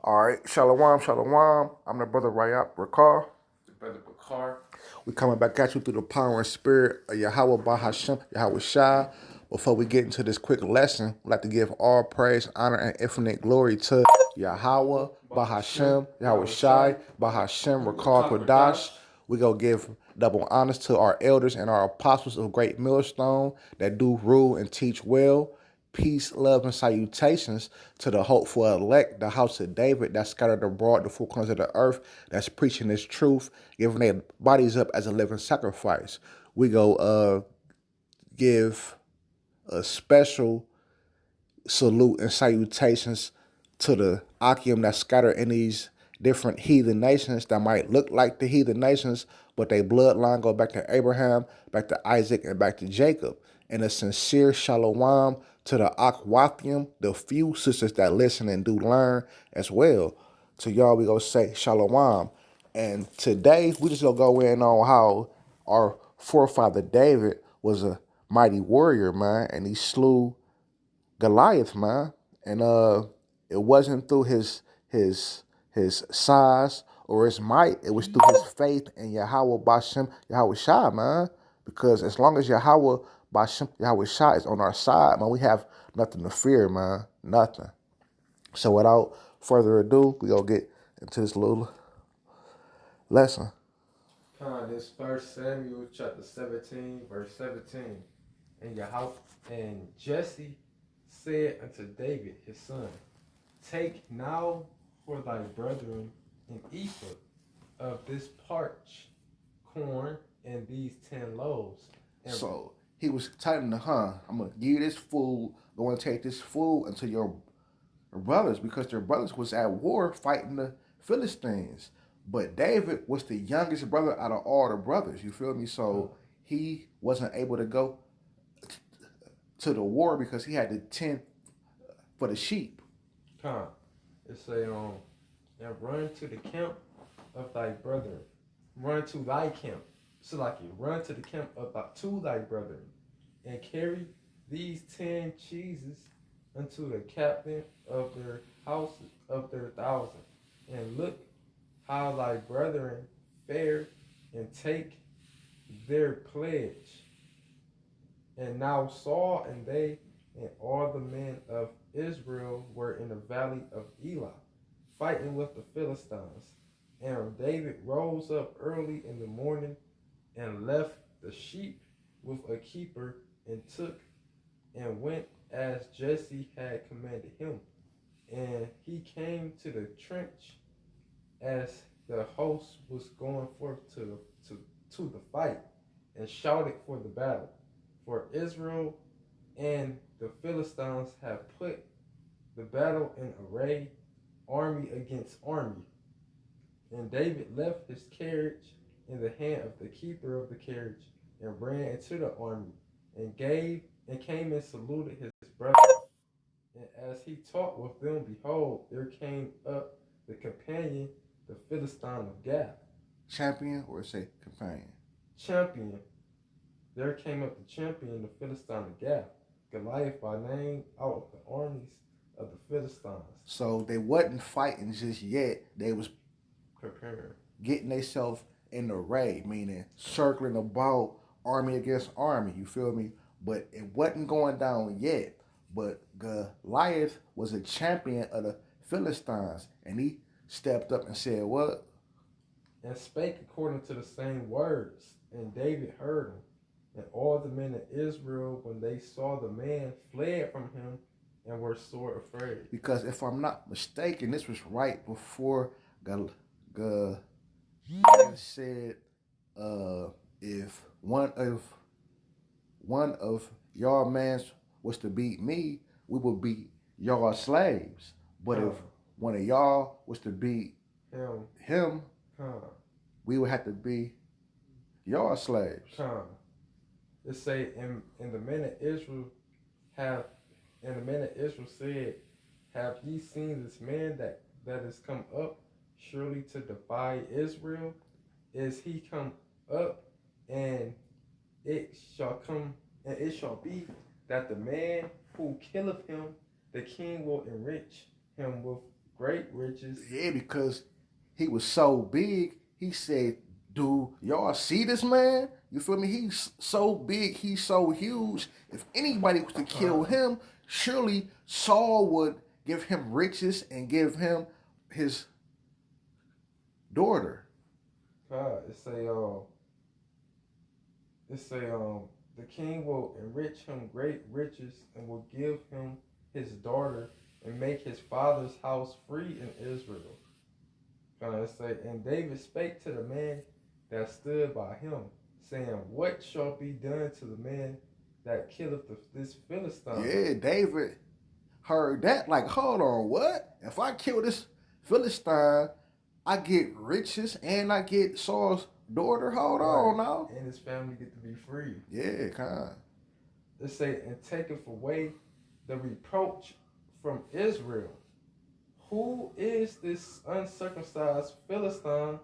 All right, shalom, shalom. I'm the brother Rayat Rakar. Brother Bakar. We coming back at you through the power and spirit of Yahweh Bahashem, Yahweh Shai. Before we get into this quick lesson, we'd like to give all praise, honor, and infinite glory to Yahweh Bahashem, Yahweh Shai, Bahashem Rakar Kodash. We go give double honors to our elders and our apostles of great millstone that do rule and teach well. Peace, love, and salutations to the hopeful elect, the house of David that scattered abroad the four corners of the earth, that's preaching this truth, giving their bodies up as a living sacrifice. We go give a special salute and salutations to the Akim that scattered in these different heathen nations that might look like the heathen nations, but their bloodline go back to Abraham, back to Isaac, and back to Jacob. And a sincere shalom to the Akwathium, the few sisters that listen and do learn as well. To y'all, we gonna say shalom. And today, we just gonna go in on how our forefather David was a mighty warrior, man, and he slew Goliath, man. And it wasn't through his size or his might. It was through his faith in Yahweh Bashem, Yahweh Shai, man. Because as long as Yahweh Bashem, Yahweh Shai is on our side, man, we have nothing to fear, man. Nothing. So without further ado, we gonna get into this little lesson. This First Samuel chapter 17, verse 17. And Yahweh and Jesse said unto David his son, take now for thy brethren an ephah of this parched corn and these 10 loaves. And So he was telling the I'm gonna give you this food, go and take this food unto your brothers, because their brothers was at war fighting the Philistines. But David was the youngest brother out of all the brothers. You feel me? So he wasn't able to go to the war because he had to tend for the sheep. Con, it say and run to the camp of thy brethren. Run to thy camp. So like you run to the camp of to thy brethren, and carry these 10 cheeses unto the captain of their houses of their thousand, and look how thy brethren fare, and take their pledge. And now Saul and they and all the men of Israel were in the valley of Elah, fighting with the Philistines. And David rose up early in the morning and left the sheep with a keeper, and took and went as Jesse had commanded him. And he came to the trench as the host was going forth to the fight, and shouted for the battle. For Israel and the Philistines have put the battle in array, army against army. And David left his carriage in the hand of the keeper of the carriage, and ran into the army, and came and saluted his brothers. And as he talked with them, behold, there came up the companion, the Philistine of Gath. Champion or say companion? Champion. There came up the champion, the Philistine of Gath, Goliath by name, out of the armies of the Philistines. So they wasn't fighting just yet. They was preparing, getting themselves in array, meaning circling about army against army. You feel me? But it wasn't going down yet. But Goliath was a champion of the Philistines, and he stepped up and said, "What?" And spake according to the same words. And David heard him. And all the men of Israel, when they saw the man, fled from him and were sore afraid. Because if I'm not mistaken, this was right before Goliath said, "If one of y'all mans was to beat me, we would beat y'all slaves. But if one of y'all was to beat him, we would have to be y'all slaves." It say, and the men of Israel have, and the men of Israel said, have ye seen this man that is come up surely to defy Israel? Is he come up, and it shall come, and it shall be that the man who killeth him, the king will enrich him with great riches. Yeah, because he was so big, he said, do y'all see this man? You feel me? He's so big, he's so huge. If anybody was to kill him, surely Saul would give him riches and give him his daughter. It say the king will enrich him great riches and will give him his daughter and make his father's house free in Israel. It say, and David spake to the man that stood by him, saying, what shall be done to the man that killeth this Philistine? Yeah, David heard that. Like, hold on, what? If I kill this Philistine, I get riches and I get Saul's daughter. Hold on now. And his family get to be free. Yeah, kind. It say, and taketh away the reproach from Israel. Who is this uncircumcised Philistine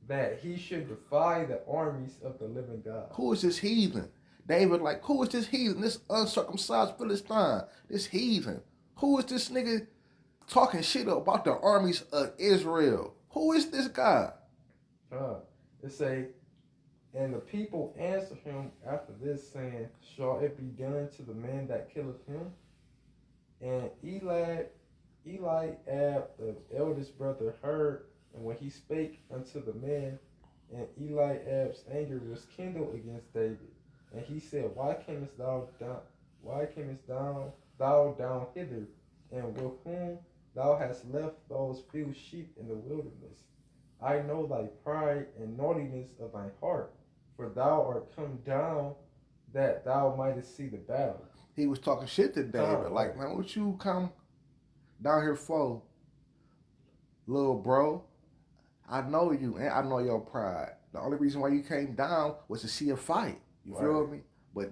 that he should defy the armies of the living God? Who is this heathen? David, like, who is this heathen? This uncircumcised Philistine, this heathen. Who is this nigga talking shit about the armies of Israel? Who is this guy? It say, and the people answer him after this, saying, shall it be done to the man that killeth him? And Eliab, the eldest brother, heard, and when he spake unto the man, and Eliab's anger was kindled against David, and he said, why camest thou down hither, and with whom thou hast left those few sheep in the wilderness? I know thy pride and naughtiness of thy heart, for thou art come down that thou mightest see the battle. He was talking shit to David. Like, man, what you come down here for, little bro? I know you, and I know your pride. The only reason why you came down was to see a fight. You feel me? But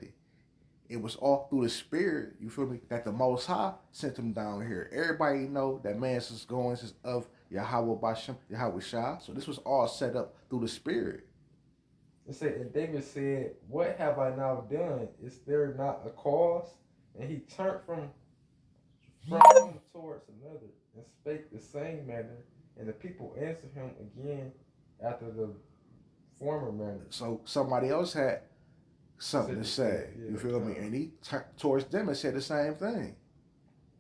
it was all through the spirit, you feel me, that the Most High sent him down here. Everybody know that man's is going of Yahweh Bashem, Yahweh Shah. So this was all set up through the spirit. It said, and David said, what have I now done? Is there not a cause? And he turned from him towards another and spake the same manner. And the people answered him again after the former manner. So somebody else had something to say. You feel me? And he turned towards them and said the same thing.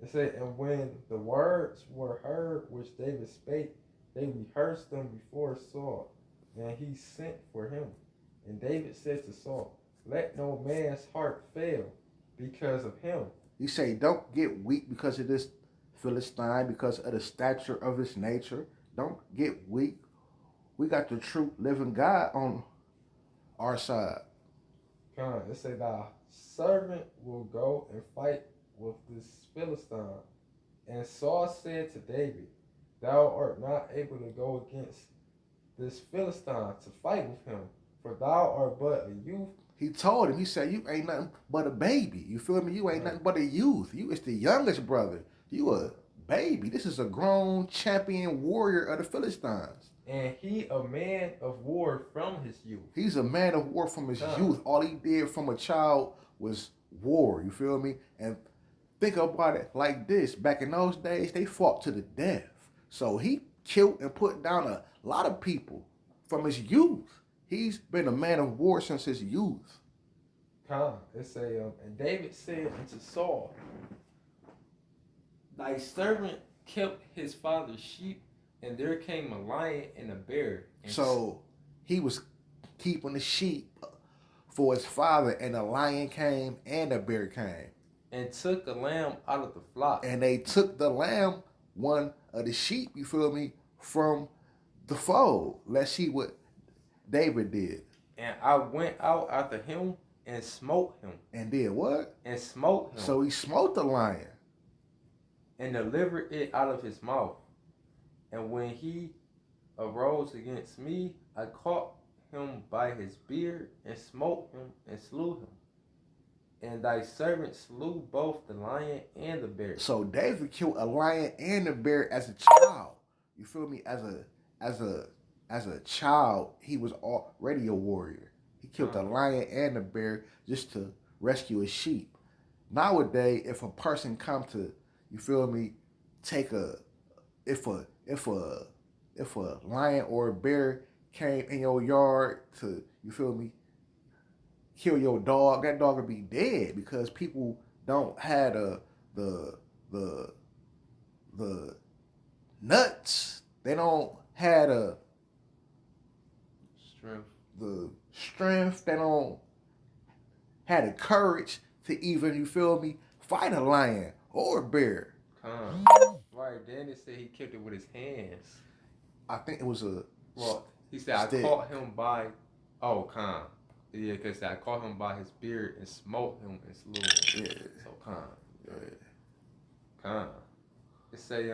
It said, and when the words were heard which David spake, they rehearsed them before Saul, and he sent for him. And David said to Saul, let no man's heart fail because of him. He said, don't get weak because of this Philistine, because of the stature of his nature. Don't get weak. We got the true living God on our side. It say, thy servant will go and fight with this Philistine. And Saul said to David, thou art not able to go against this Philistine to fight with him, for thou art but a youth. He told him, he said, you ain't nothing but a baby. You feel me? You ain't nothing but a youth. You is the youngest brother. You a baby. This is a grown champion warrior of the Philistines. And he a man of war from his youth. He's a man of war from his youth. All he did from a child was war. You feel me? And think about it like this. Back in those days, they fought to the death. So he killed and put down a lot of people from his youth. He's been a man of war since his youth. It say, and David said unto Saul, thy servant kept his father's sheep, and there came a lion and a bear. So he was keeping the sheep for his father, and a lion came and a bear came. And took a lamb out of the flock. And they took the lamb, one of the sheep, you feel me, from the fold. Let's see what David did. And I went out after him and smote him. And did what? And smote him. So he smote the lion. And delivered it out of his mouth. And when he arose against me, I caught him by his beard and smote him and slew him. And thy servant slew both the lion and the bear. So David killed a lion and a bear as a child. You feel me? As a child, he was already a warrior. He killed a lion and a bear just to rescue a sheep. Nowadays, if a person come to, you feel me, take a if a lion or a bear came in your yard to, you feel me, kill your dog, that dog would be dead because people don't have the the the nuts. They don't have Strength. the strength. They don't have the courage to even, you feel me, fight a lion or a bear. Con. Right. Then it said he killed it with his hands. I think it was a Well, he said I stick. caught him by. Oh, con. Yeah, because I caught him by his beard and smote him and slew him. Yeah. So con. Yeah. Con. It say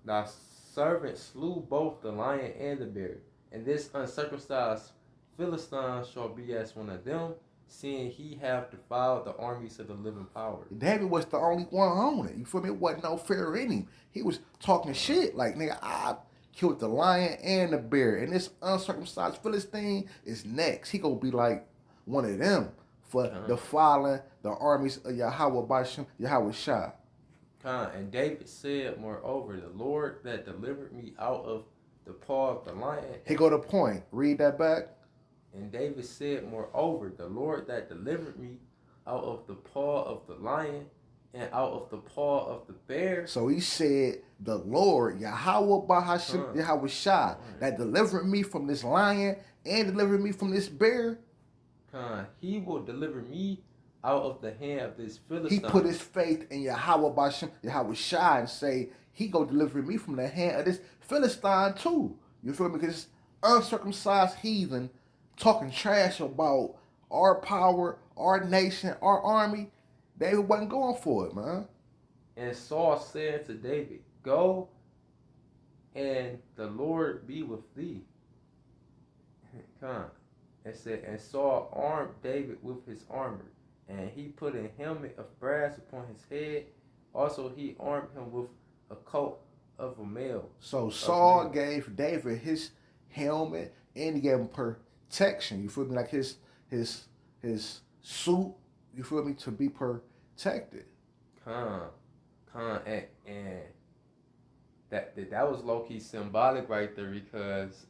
thy servant slew both the lion and the bear, and this uncircumcised Philistine shall be as one of them, seeing he have defiled the armies of the living power. David was the only one on it. You feel me? It wasn't no fear in him. He was talking shit. Like, nigga, I killed the lion and the bear. And this uncircumcised Philistine is next. He gonna be like one of them for defiling the armies of Yahweh Bashem, Yahweh Shah. And David said, moreover, the Lord that delivered me out of the paw of the lion. Here go the point. Read that back. And David said, moreover, the Lord that delivered me out of the paw of the lion and out of the paw of the bear. So he said, the Lord, Yahweh Bahashim, Yahweh Shah, that delivered me from this lion and delivered me from this bear. He will deliver me out of the hand of this Philistine. He put his faith in Yahweh Bashem, Yahweh Shah, and say, he go deliver me from the hand of this Philistine too. You feel me? Because this uncircumcised heathen talking trash about our power, our nation, our army. David wasn't going for it, man. And Saul said to David, go and the Lord be with thee. And said, and Saul armed David with his armor, and he put a helmet of brass upon his head. Also he armed him with a coat of a mail. So Saul gave David his helmet and he gave him protection. You feel me? Like his suit, you feel me, to be protected. And that was low-key symbolic right there, because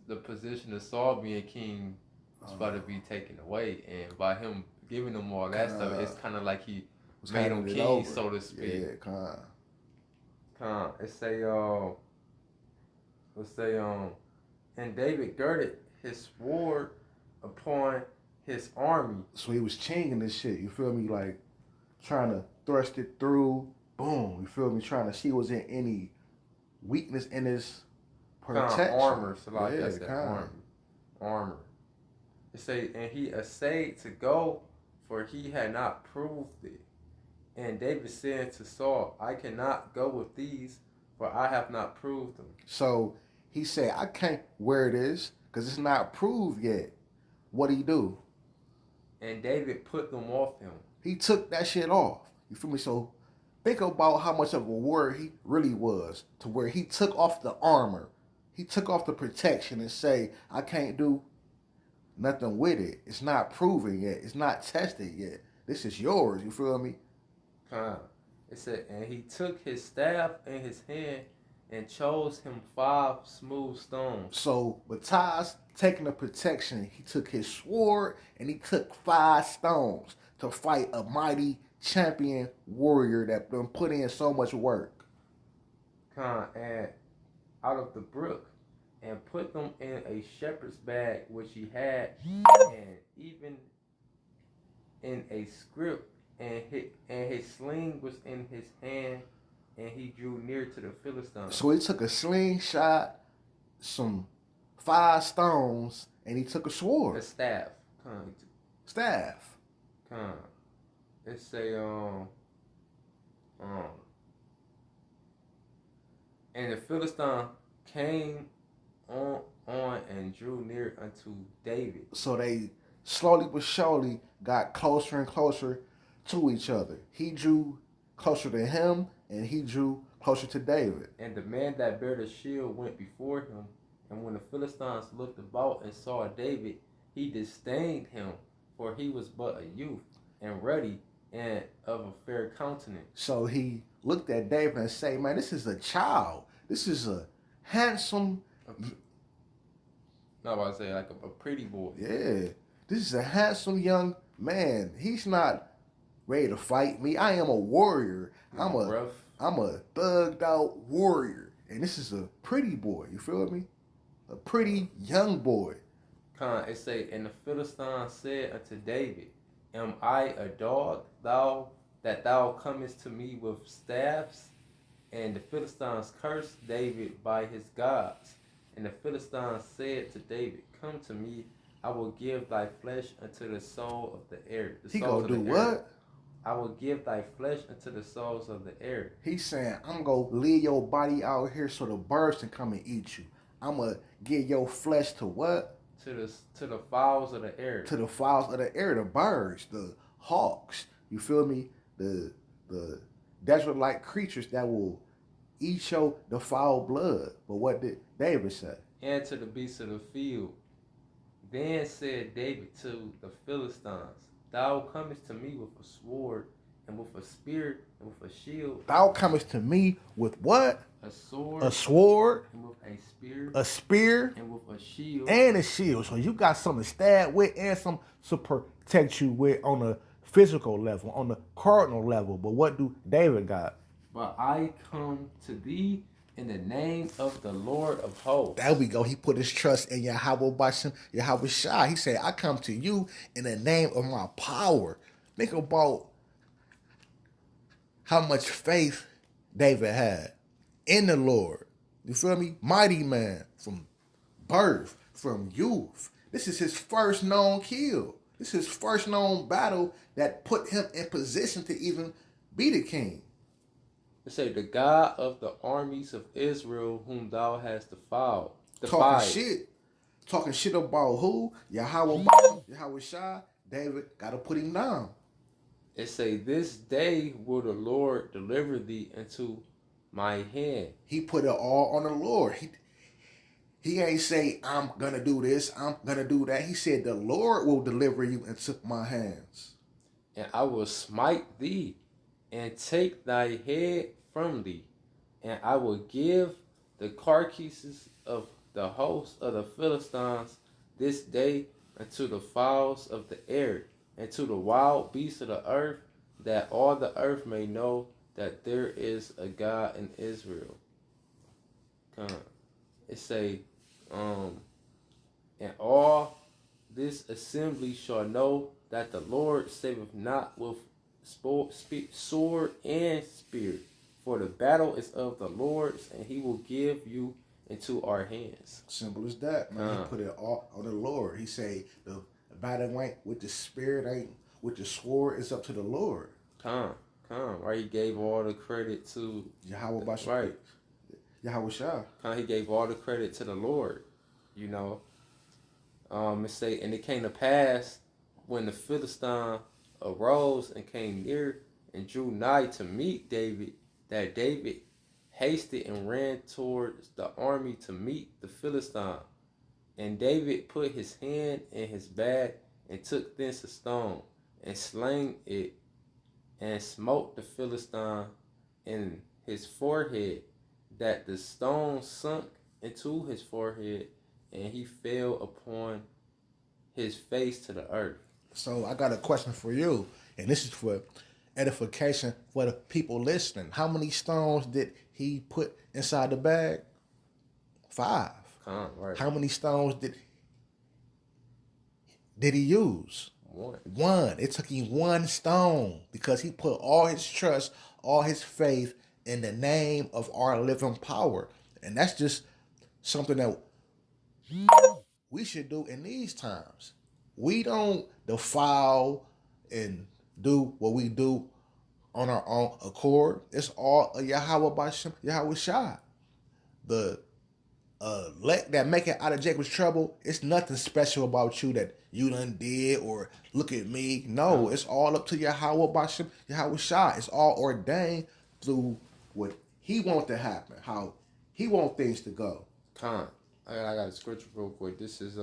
the position of Saul being king was about to be taken away, and by him giving him all that stuff, it's kind of like he made him king, so to speak. Yeah, It say, and David girded his sword upon his army. So he was changing this shit, you feel me? Like trying to thrust it through, boom, you feel me? Trying to see was there any weakness in his protection. Armor, so like that's that armor. It say, and he essayed to go, for he had not proved it. And David said to Saul, I cannot go with these, for I have not proved them. So he said, I can't wear this because it's not proved yet. What did he do? And David put them off him. He took that shit off. You feel me? So think about how much of a warrior he really was, to where he took off the armor. He took off the protection and say, I can't do nothing with it. It's not proven yet. It's not tested yet. This is yours. You feel me? It said, and he took his staff in his hand and chose him 5 smooth stones. So besides taking the protection, he took his sword and he took 5 stones to fight a mighty champion warrior that been put in so much work. And out of the brook, and put them in a shepherd's bag which he had, and even in a scrip, and his sling was in his hand, and he drew near to the Philistine. So he took a slingshot, some 5 stones, and he took a sword. A staff. Staff. It say and the Philistine came on and drew near unto David. So they slowly but surely got closer and closer to each other. He drew closer to him, and he drew closer to David. And the man that bare the shield went before him, and when the Philistines looked about and saw David, he disdained him, for he was but a youth, and ruddy, and of a fair countenance. So he looked at David and said, man, this is a child. This is a handsome, Not about to say like a pretty boy. yeah, this is a handsome young man. He's not ready to fight me. I am a warrior. I'm a thugged out warrior. And this is a pretty boy. You feel me? A pretty young boy. It say, and the Philistine said unto David, am I a dog, that thou comest to me with staffs? And the Philistines cursed David by his gods. And the Philistines said to David, come to me, I will give thy flesh unto the soul of the air. He gonna do what? I will give thy flesh unto the souls of the air. He's saying, I'm gonna leave your body out here so the birds can come and eat you. I'm gonna give your flesh to what? To the fowls of the air. To the fowls of the air, the birds, the hawks. You feel me? The desert-like creatures that will eat the foul blood. But what did David say? And to the beasts of the field. Then said David to the Philistines, thou comest to me with a sword, and with a spear, and with a shield. Thou comest to me with what? A sword. A sword. And with a spear. A spear. And with a shield. And a shield. So you got something to stab with and some to protect you with on a physical level, on the cardinal level. But what do David got? But I come to thee in the name of the Lord of hosts. There we go. He put his trust in Yahweh Bashem, Yahweh Shai. He said, I come to you in the name of my power. Think about how much faith David had in the Lord. You feel me? Mighty man from birth, from youth. This is his first known kill. This is his first known battle that put him in position to even be the king. It say, the God of the armies of Israel, whom thou hast defied. Talking shit about who? Yahweh Yahweh Shai. David got to put him down. It say, this day will the Lord deliver thee into my hand. He put it all on the Lord. He ain't say, I'm going to do this, I'm going to do that. He said, the Lord will deliver you into my hands. And I will smite thee and take thy head from thee. And I will give the carcasses of the host of the Philistines this day unto the fowls of the air, and to the wild beasts of the earth, that all the earth may know that there is a God in Israel. It say, and all this assembly shall know that the Lord saveth not with sword and spear, for the battle is of the Lord's, and he will give you into our hands. Simple as that, man. He put it all on the Lord. He say the battle ain't with the spirit, ain't with the sword. It's up to the Lord. Right? He gave all the credit to Yahweh Bashem. Right. Yahweh Shai. He gave all the credit to the Lord. You know. It say, and it came to pass when the Philistine arose and came near and drew nigh to meet David, that David hasted and ran towards the army to meet the Philistine. And David put his hand in his bag and took thence a stone and slang it and smote the Philistine in his forehead, that the stone sunk into his forehead, and he fell upon his face to the earth. So I got a question for you, and this is for edification for the people listening. How many stones did he put inside the bag? 5. Right. How many stones did he use? 1. It took him 1 stone because he put all his trust, all his faith in the name of our living power. And that's just something that we should do in these times. We don't defile and do what we do on our own accord. It's all a Yahweh Bashem, Yahweh Shai. The elect that make it out of Jacob's trouble, it's nothing special about you that you done did or look at me. No, it's all up to Yahweh Bashem, Yahweh Shai. It's all ordained through what he want to happen, how he want things to go. I got a scripture real quick. This is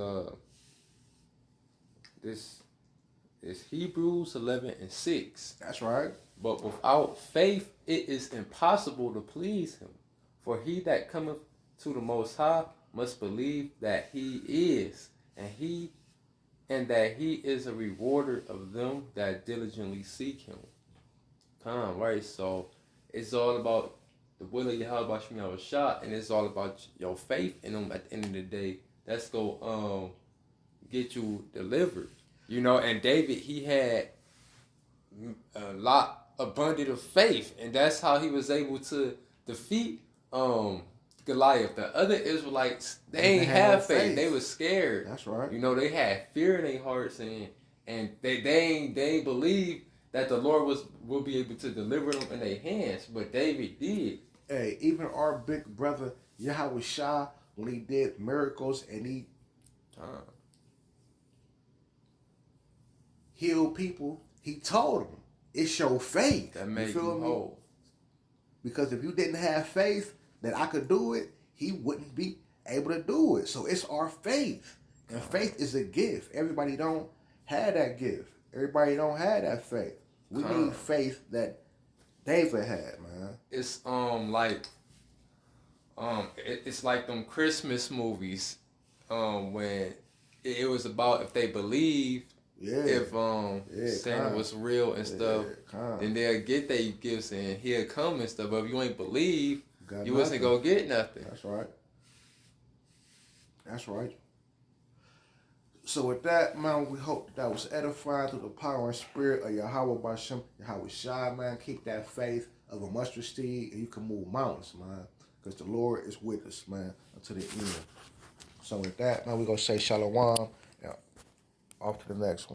It's Hebrews 11:6. That's right. But without faith, it is impossible to please him. For he that cometh to the Most High must believe that he is, and that he is a rewarder of them that diligently seek him. Right? So it's all about the will of Yahweh Shem Yahushua, and it's all about your faith in him at the end of the day. That's go get you delivered. And David, he had abundant of faith, and that's how he was able to defeat Goliath. The other Israelites, they ain't have faith. They was scared. That's right. They had fear in their hearts, and they ain't believe that the Lord will be able to deliver them in their hands. But David did. Hey, even our big brother Yahweh Shah, when he did miracles and he healed people, he told them it showed faith. That made you feel me? Whole. Because if you didn't have faith that I could do it, he wouldn't be able to do it. So it's our faith. And faith is a gift. Everybody don't have that gift. Everybody don't have that faith. We need faith that David had, man. It's it's like them Christmas movies, when it was about if they believed, if Santa was real and stuff, then they'll get their gifts and he'll come and stuff. But if you ain't believe, you wasn't gonna get nothing. That's right. That's right. So with that, man, we hope that was edifying through the power and spirit of Yahweh Bashem, Yahweh Shai, man. Keep that faith of a mustard seed, and you can move mountains, man. Because the Lord is with us, man, until the end. So with that, man, we're going to say shalom. Yeah. Off to the next one.